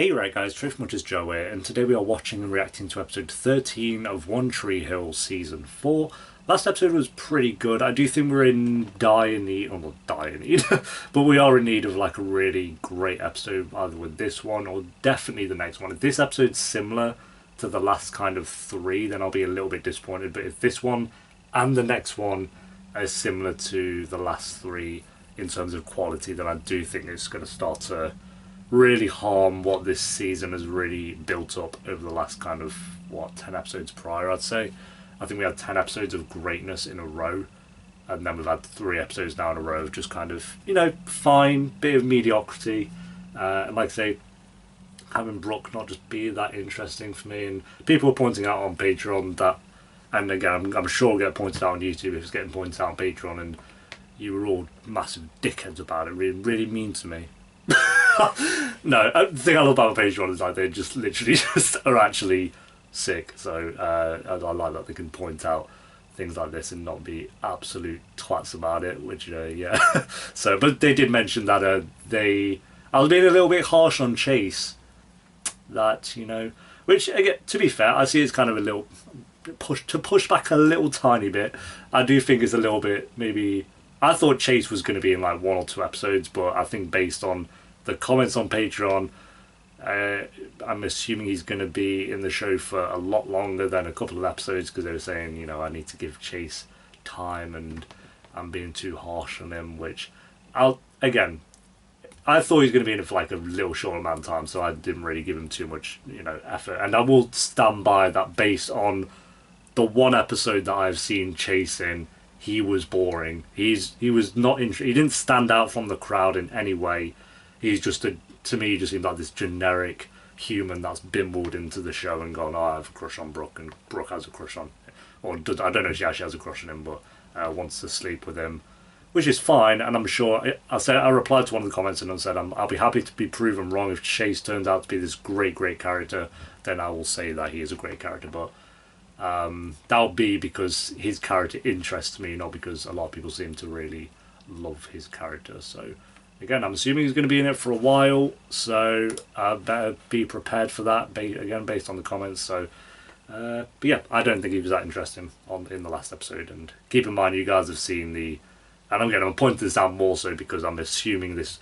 Hey right guys, Much Joe here, and today we are watching and reacting to episode 13 of One Tree Hill Season 4. Last episode was pretty good. I do think we're in dire need, or not dire need, but we are in need of like a really great episode, either with this one or definitely the next one. If this episode's similar to the last kind of three, then I'll be a little bit disappointed, but if this one and the next one are similar to the last three in terms of quality, then I do think it's going to start to really harm what this season has really built up over the last kind of, 10 episodes prior, I'd say. I think we had 10 episodes of greatness in a row, and then we've had 3 episodes now in a row of just kind of, fine, bit of mediocrity. And like I say, having Brooke not just be that interesting for me, and people are pointing out on Patreon that, and again, I'm sure it'll get pointed out on YouTube if it's getting pointed out on Patreon, and you were all massive dickheads about it, really, really mean to me. No, the thing I love about Patreon is like they just literally just are actually sick. So I like that they can point out things like this and not be absolute twats about it. Which yeah. So, but they did mention that I was being a little bit harsh on Chase. That which again, to be fair, I see it's kind of a little push back a little tiny bit. I do think it's a little bit maybe. I thought Chase was going to be in like 1 or 2 episodes, but I think based on the comments on Patreon, I'm assuming he's going to be in the show for a lot longer than a couple of episodes, because they were saying, I need to give Chase time and I'm being too harsh on him, which I thought he was going to be in it for like a little short amount of time, so I didn't really give him too much, effort. And I will stand by that based on the 1 episode that I've seen Chase in. He was boring. He was not he didn't stand out from the crowd in any way. He's just to me, he just seemed like this generic human that's bimbled into the show and gone, I have a crush on Brooke, and Brooke has a crush on, or I don't know if she actually has a crush on him, but wants to sleep with him, which is fine. And I'm sure I replied to one of the comments and I said I'll be happy to be proven wrong. If Chase turns out to be this great character, then I will say that he is a great character, but that'll be because his character interests me, not because a lot of people seem to really love his character. So again, I'm assuming he's going to be in it for a while, so I better be prepared for that, again based on the comments. So but yeah, I don't think he was that interesting in the last episode. And keep in mind, you guys have seen and I'm pointing this out more so because I'm assuming this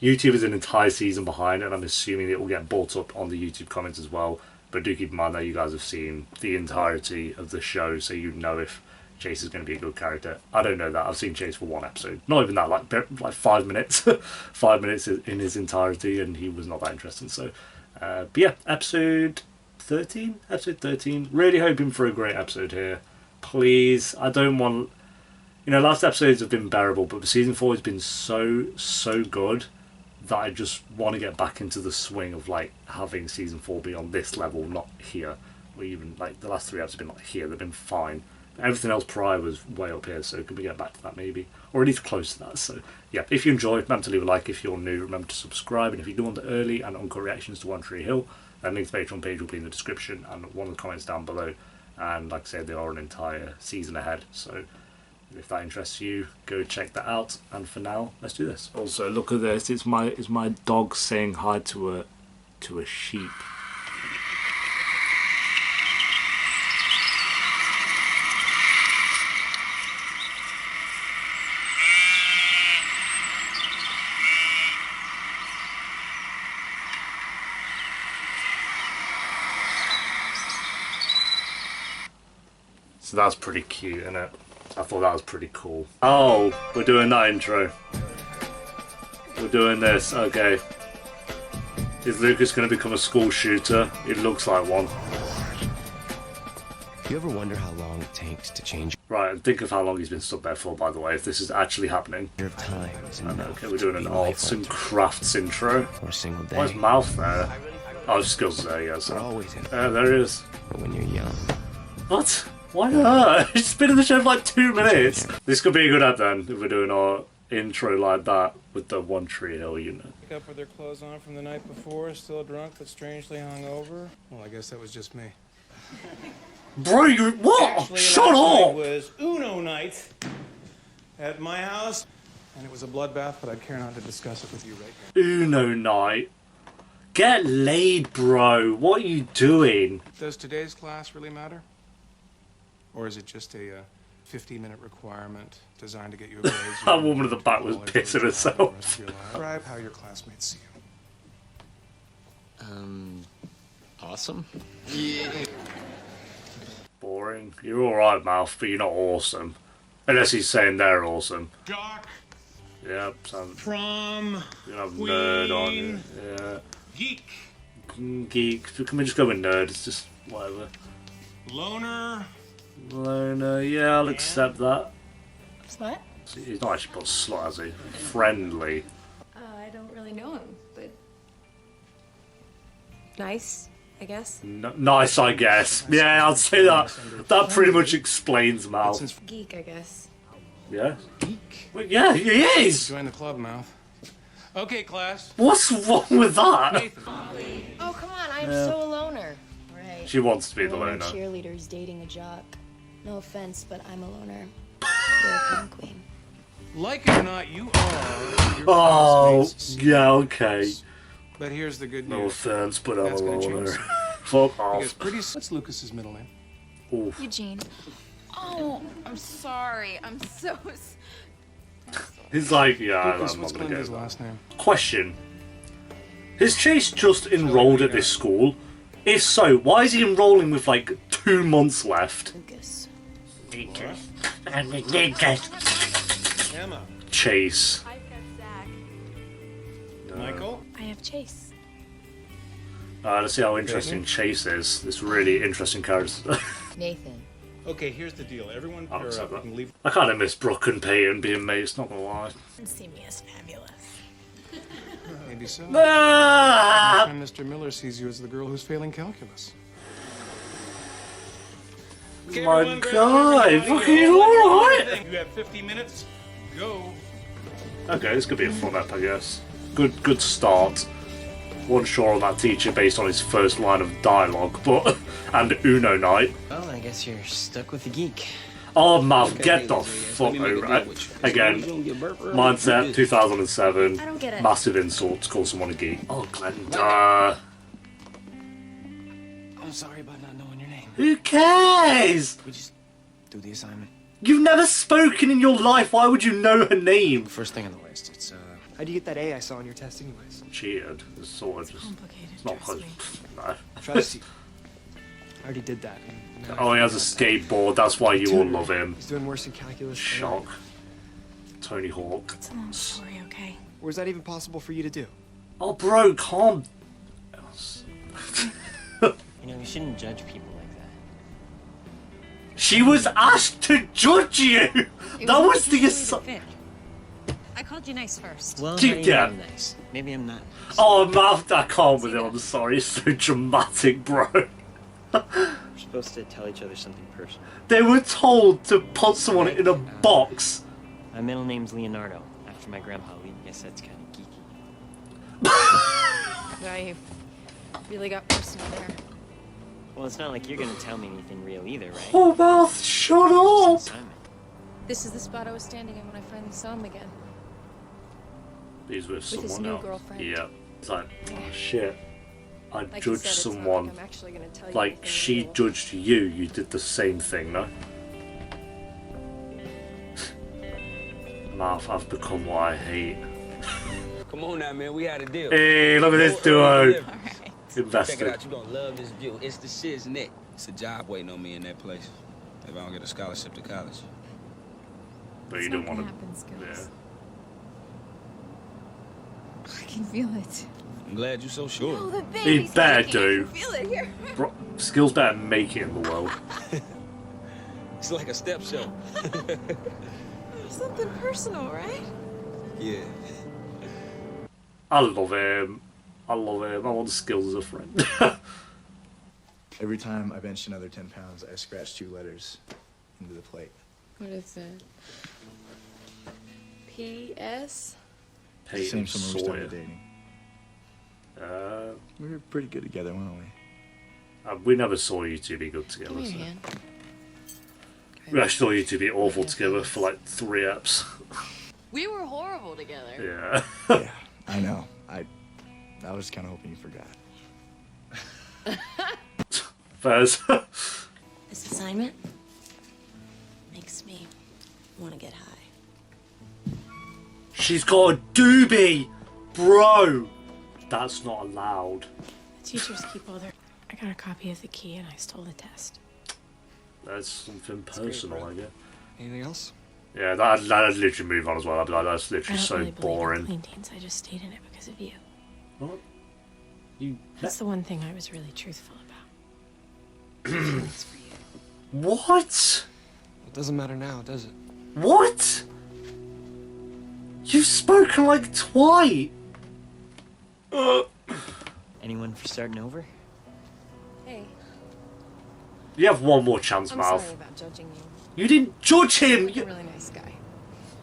YouTube is an entire season behind, and I'm assuming it will get brought up on the YouTube comments as well. But do keep in mind that you guys have seen the entirety of the show, so you know if Chase is going to be a good character. I don't know that. I've seen Chase for 1 episode. Not even that, like 5 minutes. 5 minutes in his entirety, and he was not that interesting. So, but yeah, episode 13? Episode 13. Really hoping for a great episode here. Please. I don't want... last episodes have been bearable, but season 4 has been so good that I just want to get back into the swing of like having season 4 be on this level, not here. Or even like the last 3 episodes have been like here, they've been fine. Everything else prior was way up here, so can we get back to that maybe? Or at least close to that. So yeah, if you enjoyed, remember to leave a like. If you're new, remember to subscribe. And if you do want the early and uncut reactions to One Tree Hill, then link to the Patreon page will be in the description and one of the comments down below. And like I said, they are an entire season ahead, so if that interests you, go check that out. And for now, let's do this. Also, look at this. It's my dog saying hi to a sheep. So that's pretty cute, isn't it? I thought that was pretty cool. Oh, we're doing that intro. We're doing this, okay. Is Lucas going to become a school shooter? It looks like one. Do you ever wonder how long it takes to change? Right, and think of how long he's been stuck there for, by the way, if this is actually happening. Of time. And okay, we're doing an arts and crafts intro. Or a single day. Why is mouth there? Oh, skills there, yes. We're always in. There it is. But when you're young. What? Why not? It's been in the show for like 2 minutes. This could be a good ad then, if we're doing our intro like that with the One Tree Hill unit. Wake up with their clothes on from the night before, still drunk but strangely hungover. Well, I guess that was just me. Bro, you what? Actually, Shut last up! night was Uno night at my house, and it was a bloodbath, but I'd care not to discuss it with you right now. Uno night. Get laid, bro. What are you doing? Does today's class really matter? Or is it just a 15-minute requirement designed to get you a grade? That woman at the back was pissing herself. Describe how your classmates see you. Awesome. Boring. You're alright, Mouth, but you're not awesome. Unless he's saying they're awesome. Jock Yep, sounds. from You have nerd on you. Yeah. Geek. Geek. Can we just go with nerd? It's just whatever. Loner. Loner. Yeah, I'll accept that. Slut? He's not actually put slut, has he? Friendly. I don't really know him, but nice, I guess. Nice, I guess. Yeah, I'd say that. That pretty much explains Mal. Geek, I guess. Yeah? Geek. Well, yeah, he is! Join the club, Mouth. Okay, class. What's wrong with that? Nathan. Oh, come on, I'm so a loner. Right. She wants to be the Loner loner. cheerleader's dating a jock. No offense, but I'm a loner. You're a prom queen. Like it or not, you are. Your Oh, classmates. yeah, okay. But here's the good No news. offense, but I'm a That's gonna loner. change. Fuck Because off. pretty. What's Lucas's middle name? Oof. Eugene. Oh, I'm sorry. I'm so. He's like, yeah, Lucas, I'm what's not gonna Glenda's go. last name? Question. Is Chase just enrolled at this school? If so, why is he enrolling with like 2 months left? Lucas. Emma. Chase. I've got Zach. Michael. I have Chase. Let's see how interesting Chase is. This really interesting character. Nathan. Okay, here's the deal. Everyone I'll pair accept up. We that. can leave. I kind of miss Brooke and Peyton being mates, not gonna lie. See me as fabulous. Maybe so. Ah! And Mr. Miller sees you as the girl who's failing calculus. Okay, My everyone, grab God, everything. fucking alright! You have 50 minutes. Go. Okay, this could be a fun ep, I guess. Good start. Wasn't sure on that teacher based on his first line of dialogue, but and Uno night. Well, I guess you're stuck with the geek. Oh, Mav, get the fuck over it. Again, mindset 2007. I don't get it. Massive insult to call someone a geek. Oh, Glenda. I'm sorry about not knowing your name. Who cares? We just do the assignment. You've never spoken in your life. Why would you know her name? First thing on the list. It's How'd you get that A I saw on your test anyways? Cheated. It's sort of just. Complicated. It's not close. No. Trust you. I already did that. Oh, he has a skateboard. That's why you all love him. He's doing worse in calculus. than I am. Shock. Tony Hawk. It's a long story, okay? Or is that even possible for you to do? Oh, bro, calm. you know, you shouldn't judge people like that. She was asked to judge you. That was the assumption. I called you nice first. Well, Keep maybe down. I'm nice. Maybe I'm not. Oh, mouth, I can't with it. I'm sorry. It's so dramatic, bro. We're supposed to tell each other something personal. They were told to put someone in a box. My middle name's Leonardo, after my grandpa Lee. Guess that's kind of geeky. Now you really got personal there. Well, it's not like you're gonna tell me anything real either, right? Oh, mouth, shut It's up. an assignment. This is the spot I was standing in when I finally saw him again. He's with With his someone new else. girlfriend. Yeah. It's like, oh shit. I Like you judged said, it's not someone. like I'm actually gonna tell you Like anything she real. judged you. You did the same thing, no? Mouth, I've become what I hate. Come on now, man. We had a deal. Hey, look at this duo. Alright. Check it Invested. out. You gonna love this view. It's the shiznit. It's a job waiting on me in that place. If I don't get a scholarship to college. But you It's didn't not want gonna to. happen, Yeah. Skills. I can feel it. I'm glad you're so sure. Oh, the He baby's better kicking. I do. can feel it here. Bro, skills better make it in the world. It's like a step show. Something personal, right? Yeah. I love him. I love him. I want skills as a friend. Every time I bench another 10 pounds, I scratch 2 letters into the plate. What is it? P.S. Peyton Same summer we Sawyer. started dating. We were pretty good together, weren't we? We never saw you two be good together. Give me So. your hand. We actually saw you two be awful together for like 3 eps. We were horrible together. Yeah. Yeah, I know. I I was kind of hoping you forgot. Fairs. This assignment makes me want to get high. She's got a doobie! Bro! That's not allowed. The teachers keep all their... I got a copy of the key and I stole the test. That's something personal, I guess. Anything else? Yeah, that'd literally move on as well. I'd be like, that's I literally don't so really believe in boring. clean teens. I just stayed in it because of you. What? You... That's the one thing I was really truthful about. Feelings for you. What? It doesn't matter now, does it? What? You've spoken like twite. Anyone for starting over? Hey, You have one more chance, I'm Malf. sorry about judging you. You didn't judge him. You're a really nice guy.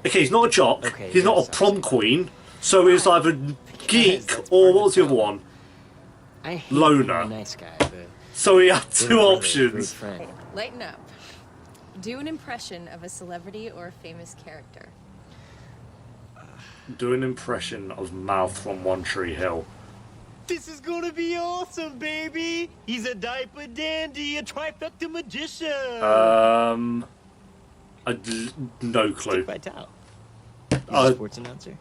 Okay, he's not a jock. Okay, He's not yes, a prom queen. So he's either geek that's or part what was of the the other one? I hate Loner. being a nice guy, but So he had you're two a really options. great friend. Lighten up. Do an impression of a celebrity or a famous character. Do an impression of Mouth from One Tree Hill. This is gonna be awesome, baby! He's a diaper dandy, a trifecta magician! No clue. Stick by Tao. He's a sports announcer.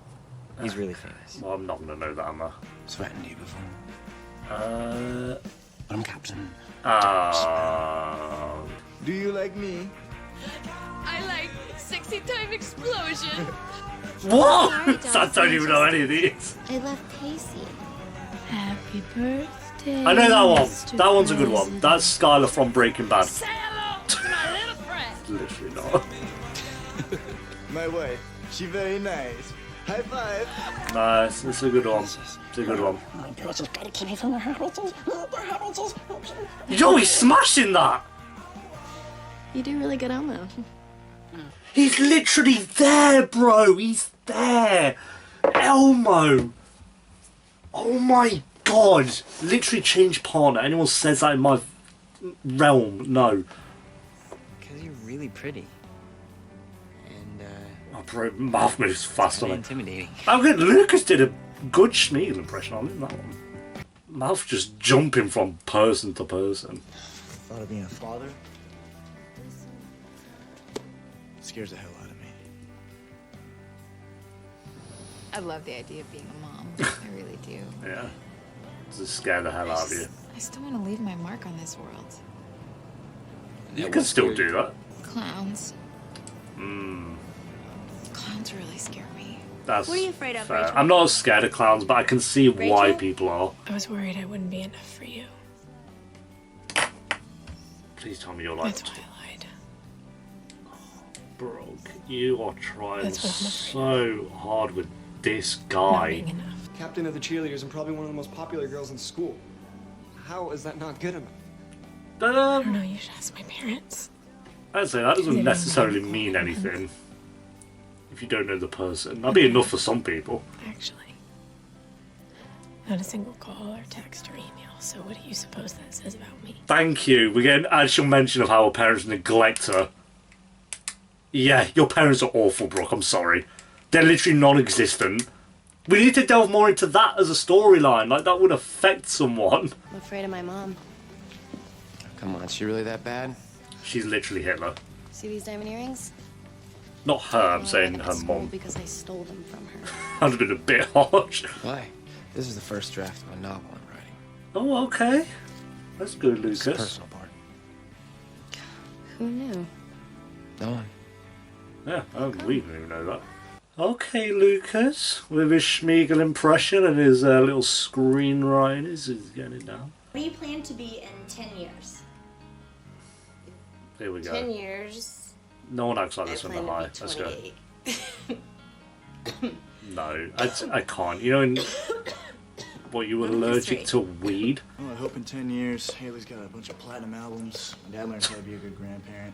He's really famous. Well, I'm not gonna know that, am I? Threatened you before. I'm Captain. Do you like me? I like 60-time explosion. What? Sorry, I don't even know any of these. I left Casey. Happy birthday. I know that one. Mr. That one's a good one. President. That's Skylar from Breaking Bad. Say hello to my little friend. Literally not. My wife. She very nice. High five. Nice. It's a good one. It's a good one. Yo, he's smashing that. You do really good Elmo. He's literally there, bro. He's there. Elmo. Oh my god. Literally change partner. Anyone says that in my realm, no. Because you're really pretty. And, Oh, bro, mouth moves fast kinda on it. intimidating. Oh, good. Lucas did a good Schmeagol impression on him, that one. Mouth just jumping from person to person. Thought of being a father? Scares the hell out of me. I love the idea of being a mom. I really do. Yeah. Just scare the hell out of you. I still want to leave my mark on this world. You can still do that. Clowns. Clowns really scare me. That's What are you afraid of, fair. Rachel? I'm not scared of clowns, but I can see why Rachel? people are. I was worried I wouldn't be enough for you. Please tell me you're like, That's why I lied. bro, you are trying That's what I'm so hard with this Not guy. being enough. Captain of the cheerleaders and probably one of the most popular girls in school. How is that not good enough? I don't know, you should ask my parents. I'd say that They doesn't don't necessarily know. mean anything if you don't know the person. That'd be enough for some people. Actually. Not a single call or text or email, so what do you suppose that says about me? Thank you. We're getting actual mention of how her parents neglect her. Yeah, your parents are awful, Brooke. I'm sorry. They're literally non-existent. We need to delve more into that as a storyline. Like, that would affect someone. I'm afraid of my mom. Come on, is she really that bad? She's literally Hitler. See these diamond earrings? Not her, I'm Well, saying I got her to school mom. because I stole them from her. That would have been a bit harsh. Why? This is the first draft of a novel I'm writing. Oh, okay. That's good, It's the Lucas. personal part. Who knew? No one. Yeah, we didn't even know that. Okay, Lucas, with his Schmeagol impression and his little screenwriting, he's getting it down. What do you plan to be in 10 years? Here we go. 10 years. No one acts like I this when plan they're high. to be Let's go. 28. No, I can't. You know, what, you were allergic to weed? Well, I hope in 10 years, Haley's got a bunch of platinum albums. My dad learns how to be a good grandparent.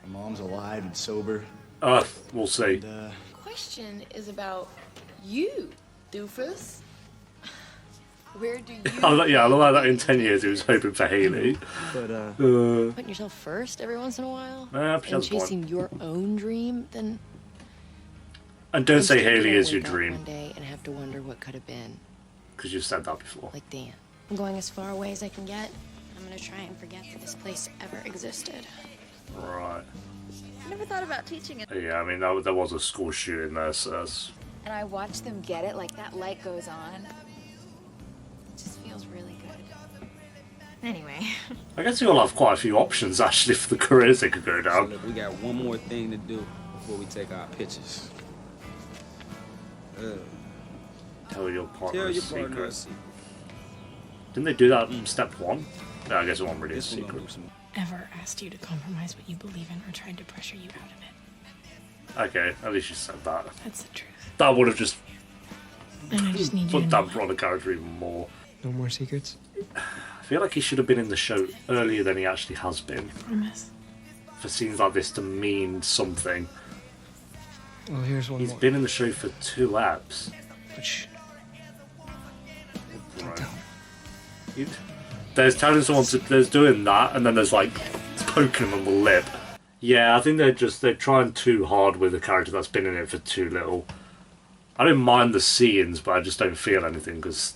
My mom's alive and sober. We'll see. And, Question is about you, doofus. Where do you... I love that in 10 years he was hoping for Haley. but, Putting yourself first every once in a while? She and has a point. chasing your own dream? Then... And don't I'm say scared Haley you'll is your wake up dream. one day and have to wonder what could have been. Because you've said that before. Like Dan. I'm going as far away as I can get. I'm gonna try and forget that this place ever existed. Right. I never thought about teaching it. Yeah, I mean, there was a school shooting there, so that's... And I watch them get it, like that light goes on. It just feels really good. Anyway. I guess you'll have quite a few options, actually, for the careers they could go So down. look, we got one more thing to do before we take our pictures. Tell your partner a secret. a secret. Didn't they do that in step 1? No, I guess it wasn't really a This one gonna secret. do some- Ever asked you to compromise what you believe in or tried to pressure you out of it? Okay, at least you said that. That's the truth. That would have just And I just need you put to that know. on the character even more. No more secrets? I feel like he should have been in the show earlier than he actually has been. Promise. For scenes like this to mean something. Well, here's one He's more. been in the show for 2 eps. But shh. Right. There's telling someone to, there's doing that, and then there's like poking him on the lip. Yeah, I think they're trying too hard with a character that's been in it for too little. I don't mind the scenes, but I just don't feel anything because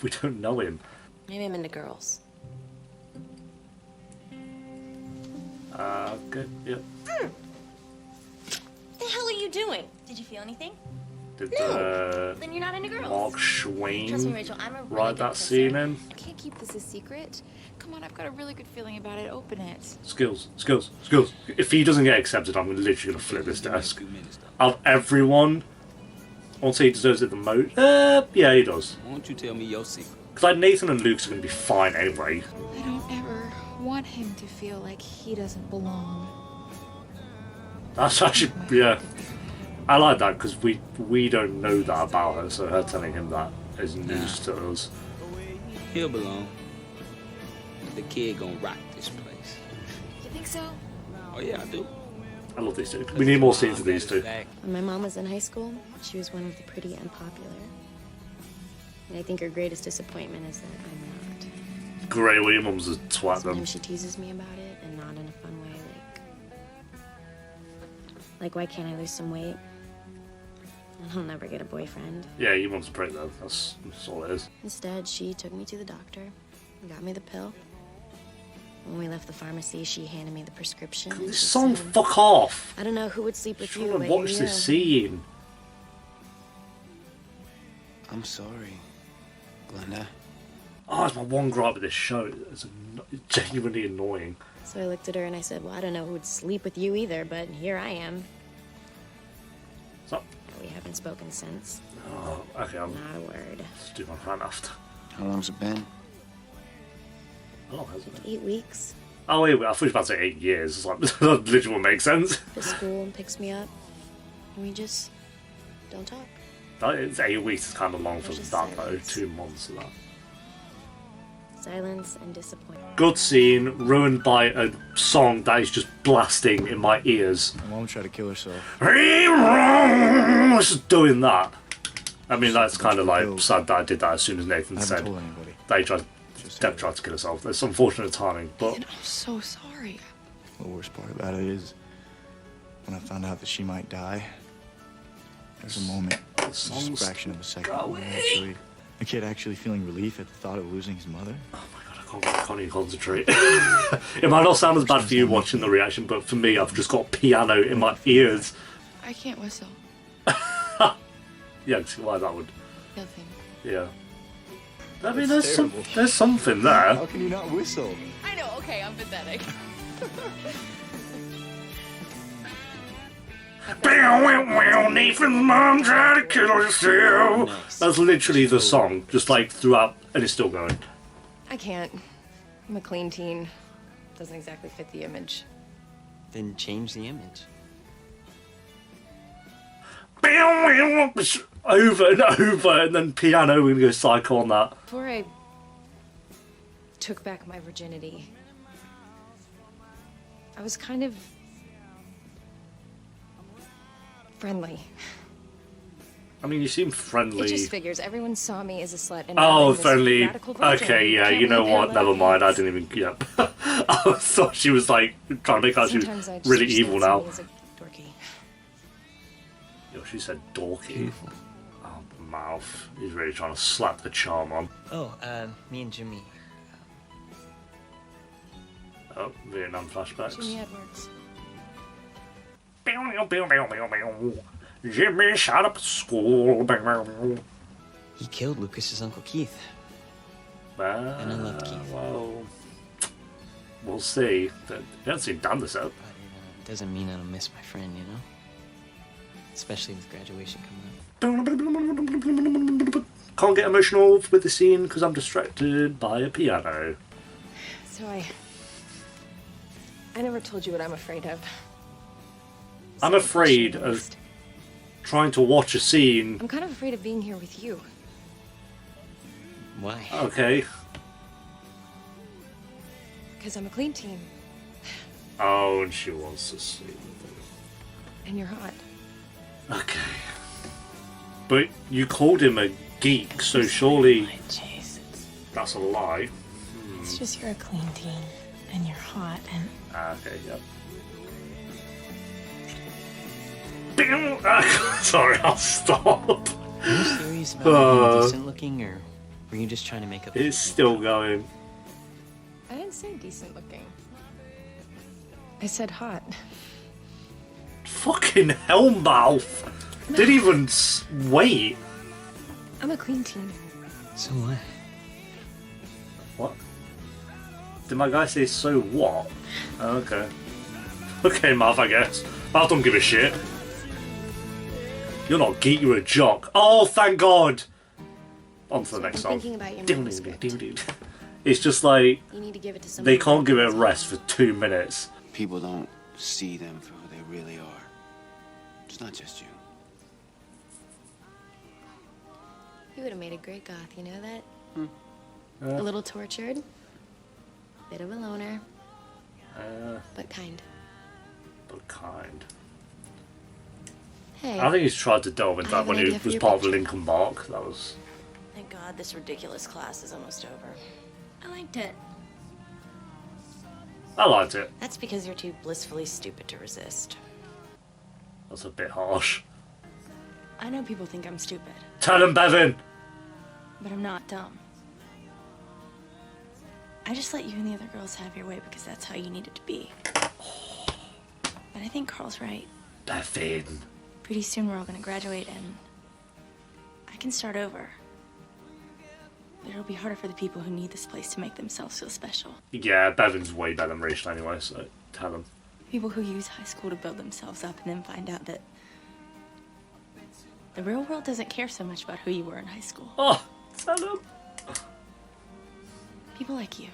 we don't know him. Maybe I'm into girls. Okay, yep. What the hell are you doing? Did you feel anything? Did Then you're not into girls. Mark Trust me, Schwain Rachel, I'm a really write good that kisser. scene in? I can't keep this a secret. Come on, I've got a really good feeling about it. Open it. Skills. If he doesn't get accepted, I'm literally gonna flip this Give me a desk. few minutes, though. Of everyone, I won't say he deserves it the most. Yeah, he does. Why don't you tell me your secret? Because like Nathan and Luke's are gonna be fine anyway. I don't ever want him to feel like he doesn't belong. That's actually, yeah. I like that because we don't know that about her, so her telling him that is news to us. He'll belong. The kid gonna rock this place. You think so? Oh yeah, I do. I love these two. We need more scenes of these two. When my mom was in high school, she was one of the pretty and popular. And I think her greatest disappointment is that I'm not. Great, well, your mum's a twat then. Sometimes she teases me about it, and not in a fun way, like why can't I lose some weight? And I'll never get a boyfriend. Yeah, your mum's a prick though. That's all it is. Instead, she took me to the doctor and got me the pill. When we left the pharmacy, she handed me the prescription. and This she song, said, fuck off. I don't know who would sleep with Trying you, to but watch you're this you. scene. I'm sorry, Glenda. Oh, it's my one gripe with this show. It's genuinely annoying. So I looked at her and I said, well, I don't know who would sleep with you either, but here I am. So, We haven't spoken since. oh, okay, I'm Not a word. let's do my rant after. How long's it been? How long has it been? 8 weeks. Oh wait, I thought you were about to say 8 years. It's like that literally would make sense. The school picks me up. And we just don't talk. It's 8 weeks is kind of long for Just that though. silence. 2 months of that. Silence and disappointment. Good scene, ruined by a song that is just blasting in my ears. My mom tried to kill herself. It's just doing that. I mean, that's kind of like No. sad that I did that as soon as Nathan I haven't said told anybody. that he tried, Just Deb tried to kill herself. It's unfortunate timing, but I'm so sorry. The worst part about it is when I found out that she might die, there's a moment, just a song's fraction of a second, going. actually, a kid actually feeling relief at the thought of losing his mother. oh my god, I can't even concentrate. It might not sound as bad for you watching the reaction, but for me, I've just got piano in my ears. I can't whistle. Yeah, I can see why that would. Nothing. Yeah. I mean, That's terrible. there's something there. How can you not whistle? I know, okay, I'm pathetic. Nathan's mom tried to kill herself. That's literally the song, just like throughout, and it's still going. I can't. I'm a clean teen. Doesn't exactly fit the image. Then change the image. Over and over, and then piano, we're gonna go psycho on that. Before I took back my virginity, I was kind of friendly. I mean, you seem friendly. It just figures everyone saw me as a slut. And Oh, now I'm this friendly. radical virgin. Okay, yeah, Can't you know really what? care Never mind. I less. didn't even. Yep. I thought she was like trying to make out she was Sometimes I just really wish evil they'd see now. me as a dorky. Yo, she said dorky. Oh mouth. He's really trying to slap the charm on. Oh, me and Jimmy. Oh, Vietnam flashbacks. Jimmy Edwards. Jimmy shot up at school. He killed Lucas's Uncle Keith. And I love Keith. Well, we'll see. But you haven't seen Dan this up. But it doesn't mean I don't miss my friend, you know? Especially with graduation coming up. Can't get emotional with the scene because I'm distracted by a piano. So I never told you what I'm afraid of. I'm afraid of trying to watch a scene. I'm kind of afraid of being here with you. Why? Okay. Because I'm a clean team. Oh, and she wants to sleep with him. And you're hot. Okay. But you called him a geek, so surely that's a lie. It's just you're a clean teen. And you're hot and... Okay, yep. Sorry, I'll stop. Are you serious about being decent looking, or were you just trying to make up? It's still going. I didn't say decent looking. I said hot. Fucking hellmouth! Didn't even wait. I'm a clean teen. So what? What? Did my guy say so what? Oh, okay. Okay, Mav, I guess. I don't give a shit. You're not geek, you're a jock. Oh, thank God! On to the next song. Thinking about your manuscript. It's just like You need to give it to someone. they can't give it a rest for 2 minutes. People don't see them for who they really are. It's not just you. You would have made a great goth, you know that? A little tortured, bit of a loner, but kind. But kind. Hey, I think he's tried to delve into I that have when an he idea for was your part of picture. Linkin Park. That was. Thank God this ridiculous class is almost over. I liked it. I liked it. That's because you're too blissfully stupid to resist. That's a bit harsh. I know people think I'm stupid, Tell him, Bevan! but I'm not dumb. I just let you and the other girls have your way because that's how you needed to be. But I think Carl's right. Bevan. Pretty soon we're all gonna graduate and I can start over. But it'll be harder for the people who need this place to make themselves feel special. Yeah, Bevan's way better than Rachel anyway, so tell him. People who use high school to build themselves up and then find out that the real world doesn't care so much about who you were in high school. Oh, tell him. People like you.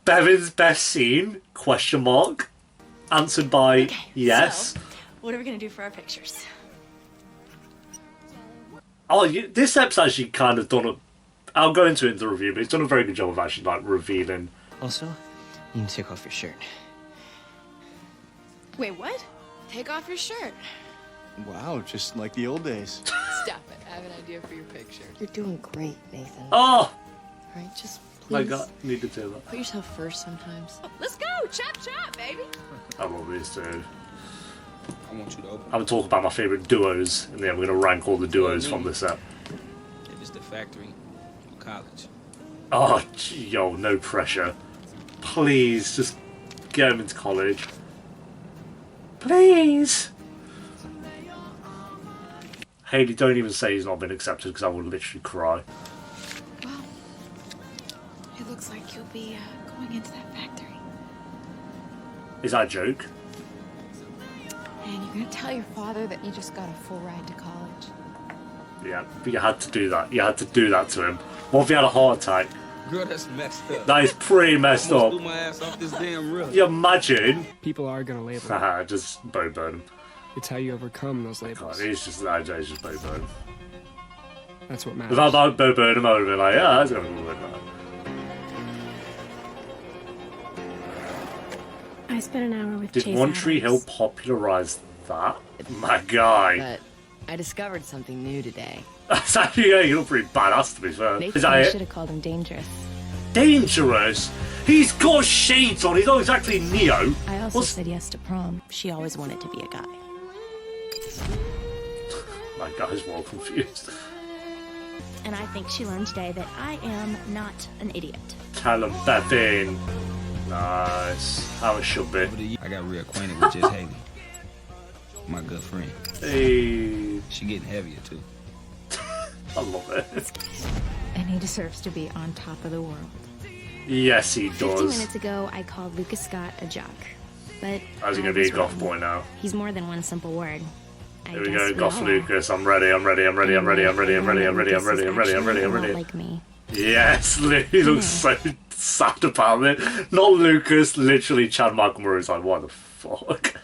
Bevan's best scene? Question mark. Answered by yes. So, what are we gonna do for our pictures? Oh, this episode's actually kind of done a... I'll go into it in the review, but it's done a very good job of actually, like, revealing... Also, you can take off your shirt. Wait, what? Take off your shirt. Wow, just like the old days. Stop it. I have an idea for your picture. You're doing great, Nathan. Oh! All right, just please. My God, needed to do that. Put yourself first sometimes. Let's go! Chop chop, baby! I love this too. I want you to open. I'm going to talk about my favourite duos, and then I'm going to rank all the duos from this set. If it's the factory or college. Oh, yo, no pressure. Please, just get him into college. Please! Haley, don't even say he's not been accepted, because I will literally cry. Well, it looks like you'll be going into that factory. Is that a joke? And you're gonna tell your father that you just got a full ride to college. Yeah, but you had to do that. You had to do that to him. What if he had a heart attack? Girl, that's messed up. That is pretty messed Almost up. blew my ass off this damn roof. You imagine? People are gonna label it. Haha, just Bo Burnham. It's how you overcome those labels. It's just Bo Burnham. That's what matters. If I about Bo Burnham, I would have been like, yeah, that's going to be I spent an hour with Did Chase One Tree Hill Adams. popularize that? My guy. But I discovered something new today. That's actually, yeah, you look pretty badass to be fair. Is I that should it? have called him dangerous. Dangerous? He's got shades on, he's not exactly Neo. I also What's- said yes to prom. She always wanted to be a guy. My guy's well confused. And I think she learned today that I am not an idiot. Tell him, Bevin. Nice. How it should be. I got reacquainted with just Haley, my good friend. Hey. She getting heavier too. I love it. And he deserves to be on top of the world. Yes, he 15 does. minutes ago, I called Lucas Scott a jock. But How's he going to be a goth boy now? he's more than one simple word. Here we go, Goth Lucas. I'm ready, I'm ready, I'm ready, I'm ready, I'm ready, I'm ready, I'm ready, I'm ready, I'm ready, I'm ready, I'm ready. Like me. Yes, he looks so sad about it. Not Lucas, literally Chad Michael Murray's like, what the fuck?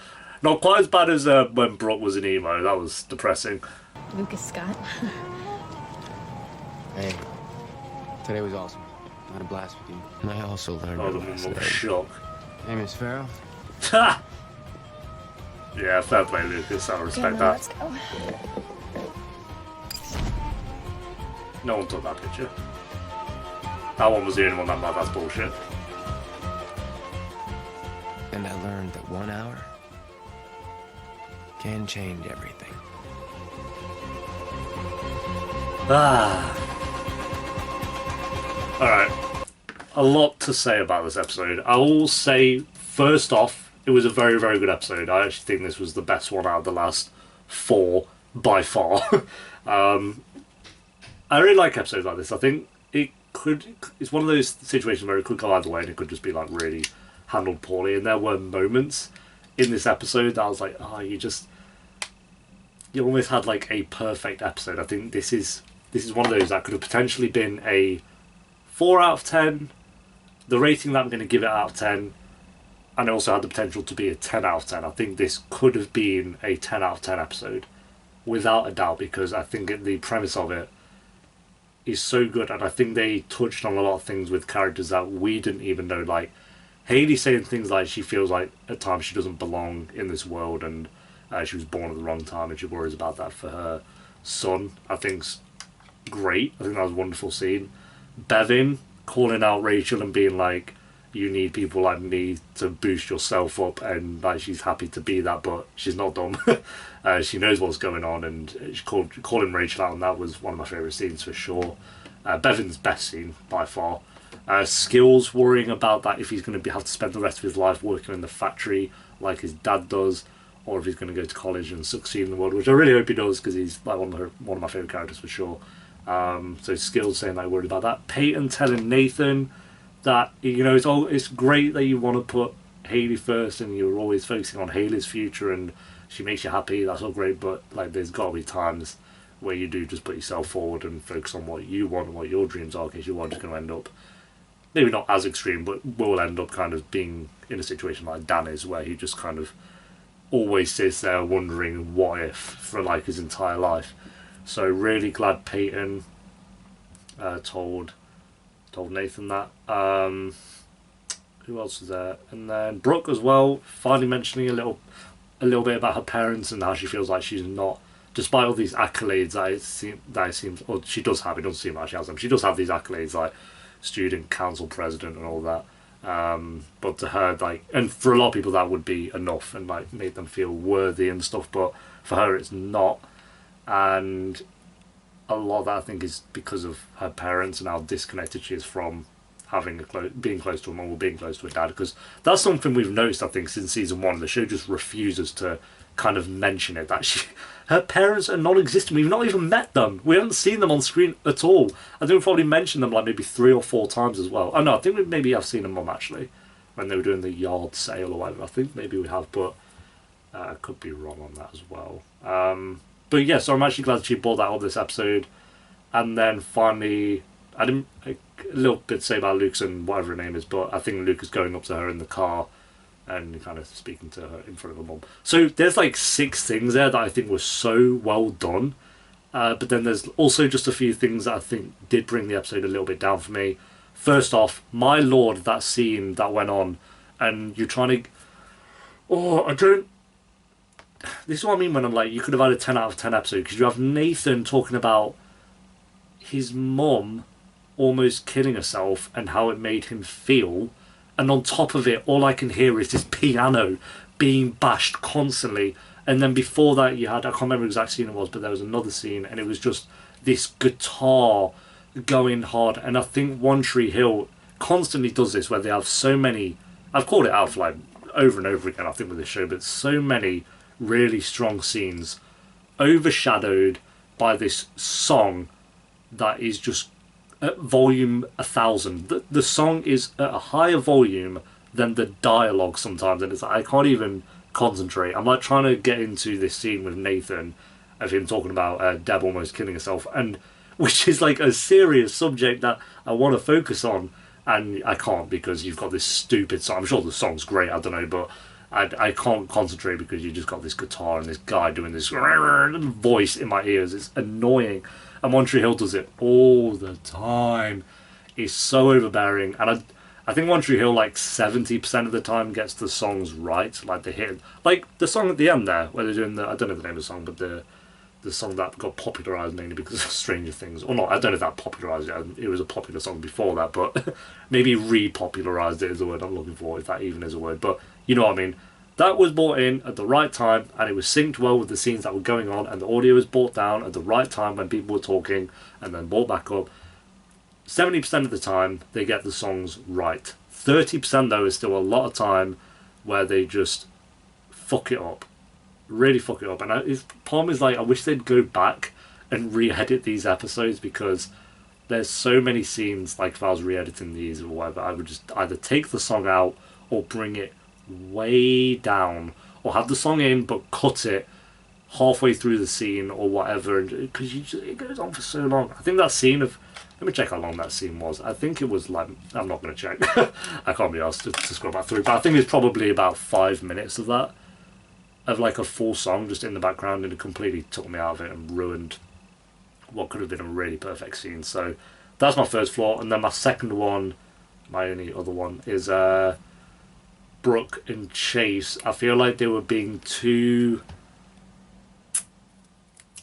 Not quite as bad as when Brooke was an emo. That was depressing. Lucas Scott. Hey, today was awesome. I had a blast with you. And I also learned Oh, the mum was shocked. Hey, Miss Farrell. Ha! Yeah, fair play, Lucas. I respect that. Let's go. No one took that picture. That one was the only one that that's bullshit. And I learned that 1 hour can change everything. Ah. Alright. A lot to say about this episode. I will say, first off, it was a very, very good episode. I actually think this was the best one out of the last 4, by far. I really like episodes like this. I think it's one of those situations where it could go either way and it could just be like really handled poorly. And there were moments in this episode that I was like, oh, you almost had like a perfect episode. I think this is one of those that could have potentially been a 4 out of 10. The rating that I'm going to give it out of 10. And it also had the potential to be a 10 out of 10. I think this could have been a 10 out of 10 episode. Without a doubt. Because I think the premise of it is so good. And I think they touched on a lot of things with characters that we didn't even know. Like, Haley saying things like she feels like at times she doesn't belong in this world. And she was born at the wrong time. And she worries about that for her son. I think's great. I think that was a wonderful scene. Bevin calling out Rachel and being like, you need people like me to boost yourself up, and like she's happy to be that, but she's not dumb. She knows what's going on, and she calling Rachel out, and that was one of my favourite scenes for sure. Bevan's best scene by far. Skills worrying about that if he's going to have to spend the rest of his life working in the factory like his dad does, or if he's going to go to college and succeed in the world, which I really hope he does because he's like one of my favourite characters for sure. So Skills saying that I worried about that. Peyton telling Nathan that, you know, it's great that you want to put Haley first and you're always focusing on Haley's future and she makes you happy, that's all great, but like there's got to be times where you do just put yourself forward and focus on what you want and what your dreams are, because you are just going to end up, maybe not as extreme, but will end up kind of being in a situation like Dan is, where he just kind of always sits there wondering what if for like his entire life. So really glad Peyton told Nathan that. Who else was there? And then Brooke as well, finally mentioning a little bit about her parents and how she feels like she's not, despite all these accolades that it seems, or she does have, it doesn't seem like she has them. She does have these accolades like student council president and all that. But to her, like, and for a lot of people that would be enough and like make them feel worthy and stuff, but for her it's not. And a lot of that I think is because of her parents and how disconnected she is from having being close to her mum or being close to her dad, because that's something we've noticed I think since season 1. The show just refuses to kind of mention it, that her parents are non-existent. We've not even met them. We haven't seen them on screen at all. I think we've probably mentioned them like maybe 3 or 4 times as well. Oh no, I think we maybe have seen her mum actually when they were doing the yard sale or whatever. I think maybe we have, but I could be wrong on that as well. But yeah, so I'm actually glad she brought that up this episode. And then finally, I didn't a little bit to say about Lucas and whatever her name is, but I think Lucas going up to her in the car and kind of speaking to her in front of her mum. So there's like 6 things there that I think were so well done. But then there's also just a few things that I think did bring the episode a little bit down for me. First off, my lord, that scene that went on, and you're trying to... This is what I mean when I'm like, you could have had a 10 out of 10 episode, because you have Nathan talking about his mum almost killing herself and how it made him feel, and on top of it all I can hear is this piano being bashed constantly, And then before that, you had, I can't remember the exact scene it was, but there was another scene, and it was just this guitar going hard. And I think One Tree Hill constantly does this, where they have so many, I've called it out for like over and over again, I think, with this show, but so many really strong scenes overshadowed by this song that is just at volume 1,000. The song is at a higher volume than the dialogue sometimes, and it's like, I can't even concentrate. I'm like trying to get into this scene with Nathan of him talking about Deb almost killing herself, and which is like a serious subject that I want to focus on, and I can't because you've got this stupid song. I'm sure the song's great, I don't know, but I can't concentrate because you just got this guitar and this guy doing this voice in my ears. It's annoying. And One Tree Hill does it all the time. It's so overbearing. And I think One Tree Hill, like 70% of the time, gets the songs right. Like they hit, like the song at the end there, where they're doing the, I don't know the name of the song, but the song that got popularised mainly because of Stranger Things. Or not, I don't know if that popularised it. It was a popular song before that, but maybe re-popularised it is the word I'm looking for, if that even is a word. But you know what I mean. That was brought in at the right time, and it was synced well with the scenes that were going on, and the audio was brought down at the right time when people were talking, and then brought back up. 70% of the time, they get the songs right. 30% though is still a lot of time where they just fuck it up. Really fuck it up. And the problem is, like, I wish they'd go back and re-edit these episodes, because there's so many scenes, like if I was re-editing these or whatever, I would just either take the song out or bring it way down, or have the song in but cut it halfway through the scene or whatever, because it goes on for so long. I think that scene of, let me check how long that scene was. I think it was like, I'm not going to check. I can't be asked to scroll back through, but I think it's probably about 5 minutes of that, of like a full song just in the background, and it completely took me out of it and ruined what could have been a really perfect scene. So that's my first flaw. And then my second one, my only other one, is Brooke and Chase. I feel like they were being too,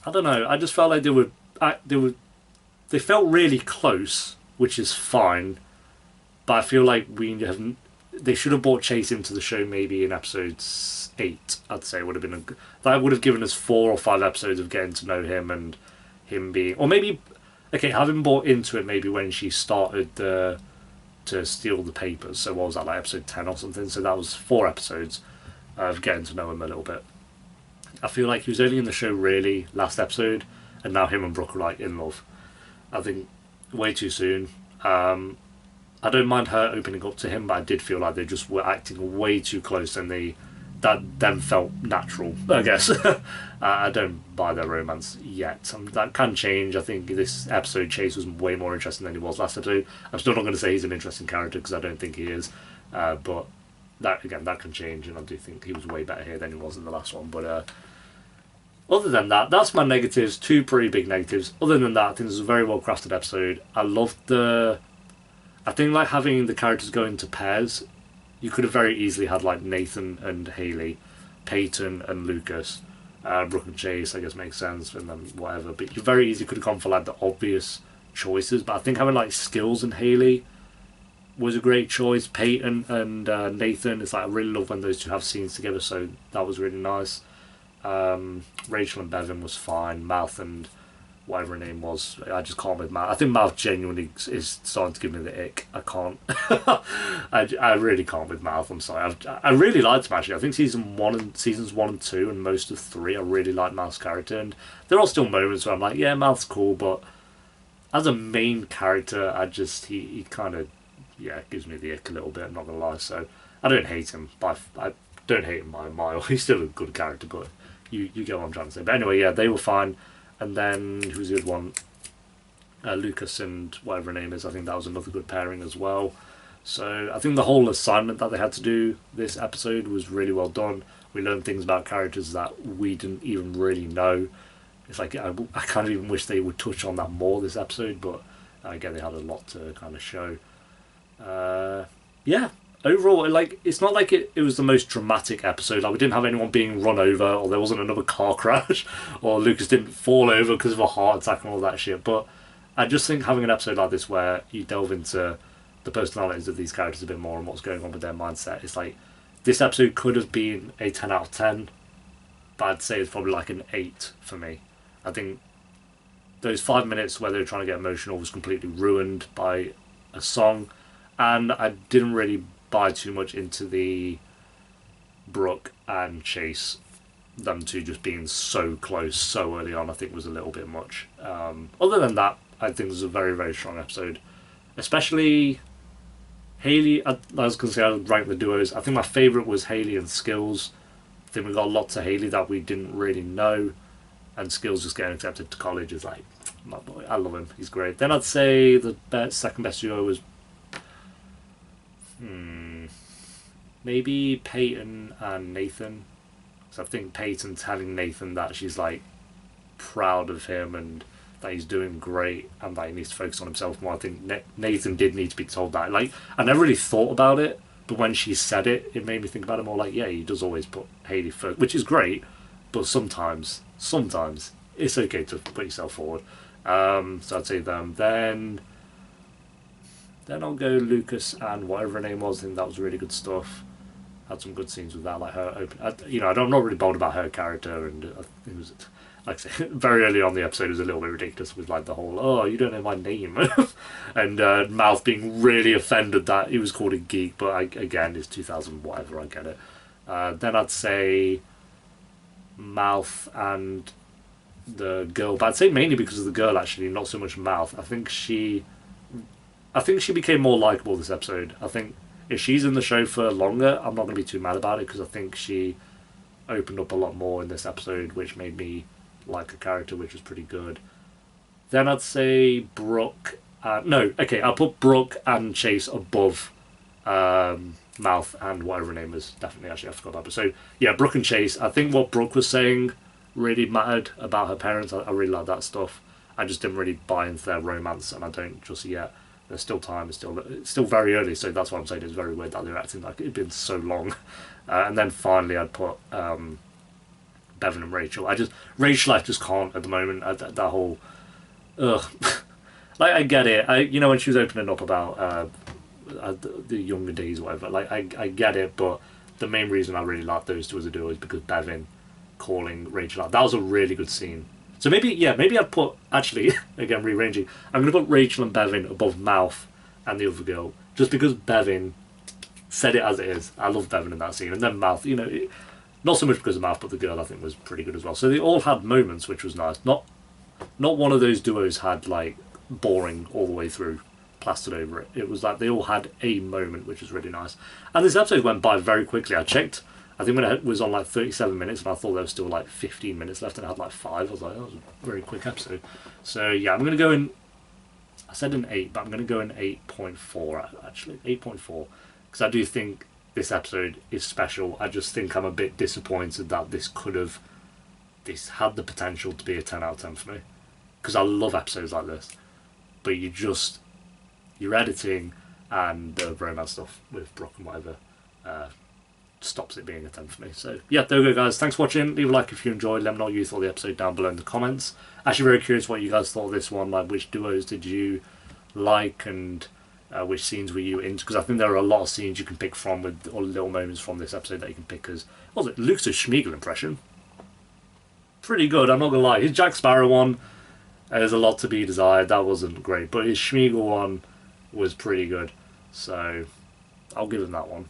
I don't know, I just felt like they felt really close, which is fine, but I feel like they should have brought Chase into the show maybe in episode 8. I'd say would have been that would have given us 4 or 5 episodes of getting to know him, and him being, or maybe, okay, having brought into it maybe when she started to steal the papers. So what was that, like episode 10 or something? So that was 4 episodes of getting to know him a little bit. I feel like he was only in the show really last episode, and now him and Brooke are like in love. I think way too soon. I don't mind her opening up to him, but I did feel like they just were acting way too close, and that then felt natural, I guess. I don't buy their romance yet. That can change. I think this episode, Chase was way more interesting than he was last episode. I'm still not going to say he's an interesting character, because I don't think he is. But that can change, and I do think he was way better here than he was in the last one. But other than that, that's my negatives. 2 pretty big negatives. Other than that, I think this is a very well crafted episode. I loved I think like having the characters go into pairs. You could have very easily had like Nathan and Haley, Peyton and Lucas, Brooke and Chase, I guess makes sense, and then whatever. But you very easily could have gone for like the obvious choices. But I think having like Skills and Haley was a great choice. Peyton and Nathan, it's like I really love when those two have scenes together, so that was really nice. Rachel and Bevan was fine. Mouth and whatever her name was, I just can't with Mouth. I think Mouth genuinely is starting to give me the ick. I can't. I really can't with Mouth. I'm sorry. I really liked him actually. I think seasons 1 and 2 and most of 3, I really liked Mouth's character, and there are still moments where I'm like, yeah, Mouth's cool, but as a main character, he kind of gives me the ick a little bit. I'm not gonna lie. So I don't hate him, but I don't hate him by a mile. He's still a good character, but you get what I'm trying to say. But anyway, yeah, they were fine. And then, who's the other one? Lucas and whatever her name is. I think that was another good pairing as well. So I think the whole assignment that they had to do this episode was really well done. We learned things about characters that we didn't even really know. It's like, I kind of even wish they would touch on that more this episode, but again, they had a lot to kind of show. Yeah. Overall, like, it's not like it was the most dramatic episode. Like, we didn't have anyone being run over, or there wasn't another car crash, or Lucas didn't fall over because of a heart attack and all that shit. But I just think having an episode like this where you delve into the personalities of these characters a bit more and what's going on with their mindset, it's like, this episode could have been a 10 out of 10, but I'd say it's probably like an 8 for me. I think those 5 minutes where they were trying to get emotional was completely ruined by a song, and I didn't really buy too much into the Brooke and Chase, them two just being so close so early on. I think was a little bit much. Other than that, I think it was a very, very strong episode, especially Haley. I was going to say I'd rank the duos. I think my favourite was Haley and Skills. I think we got lots of Haley that we didn't really know, and Skills just getting accepted to college is like, my boy, I love him, he's great. Then I'd say the second best duo was maybe Peyton and Nathan. So I think Peyton telling Nathan that she's like proud of him and that he's doing great and that he needs to focus on himself more. I think Nathan did need to be told that. Like, I never really thought about it, but when she said it, it made me think about it more. Like, yeah, he does always put Haley first, which is great, but sometimes it's okay to put yourself forward. So I'd say them. Then I'll go Lucas and whatever her name was. I think that was really good stuff. Had some good scenes with that, like her open. I'm not really bold about her character, and it was, like I say, very early on the episode, it was a little bit ridiculous with like the whole, oh, you don't know my name, and Mouth being really offended that he was called a geek. But again, it's 2000 whatever, I get it. Then I'd say Mouth and the girl, but I'd say mainly because of the girl, actually, not so much Mouth. I think she became more likable this episode. I think if she's in the show for longer, I'm not going to be too mad about it, because I think she opened up a lot more in this episode, which made me like a character, which was pretty good. Then I'd say Brooke. I'll put Brooke and Chase above Mouth and whatever her name is. Definitely, actually, I forgot about it. So yeah, Brooke and Chase. I think what Brooke was saying really mattered about her parents. I really like that stuff. I just didn't really buy into their romance, and I don't just yet. There's still time. It's still very early, so that's what I'm saying. It's very weird that they're acting like it'd been so long. And then finally, I'd put Bevan and Rachel. Rachel, I just can't at the moment. That whole, ugh. Like, I get it. When she was opening up about the younger days, or whatever. Like, I get it, but the main reason I really like those two as a duo is because Bevan calling Rachel out. That was a really good scene. So maybe I'd put, actually, again, rearranging, I'm going to put Rachel and Bevan above Mouth and the other girl, just because Bevan said it as it is. I love Bevan in that scene. And then Mouth, not so much because of Mouth, but the girl I think was pretty good as well. So they all had moments, which was nice. Not one of those duos had, like, boring all the way through, plastered over it. It was like they all had a moment, which was really nice. And this episode went by very quickly. I checked. I think when it was on like 37 minutes, and I thought there was still like 15 minutes left, and it had like 5. I was like, that was a very quick episode. So yeah, I'm going to go in, I said an 8, but I'm going to go in 8.4 actually, 8.4, because I do think this episode is special. I just think I'm a bit disappointed that this had the potential to be a 10 out of 10 for me, because I love episodes like this, but your editing and the romance stuff with Brooke and whatever, stops it being a 10 for me. So yeah, there we go, guys. Thanks for watching. Leave a like if you enjoyed. Let me know what you thought of the episode down below in the comments. Actually very curious what you guys thought of this one, like which duos did you like, and which scenes were you into, because I think there are a lot of scenes you can pick from, with or little moments from this episode that you can pick as. What was it? Luke's Schmiegel impression, pretty good, I'm not gonna lie. His Jack Sparrow one, there's a lot to be desired. That wasn't great, but his Schmiegel one was pretty good, so I'll give him that one.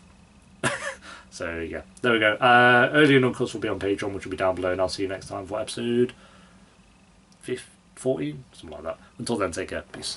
So yeah, there we go. Early and Uncuts will be on Patreon, which will be down below, and I'll see you next time for episode 14, something like that. Until then, take care. Peace.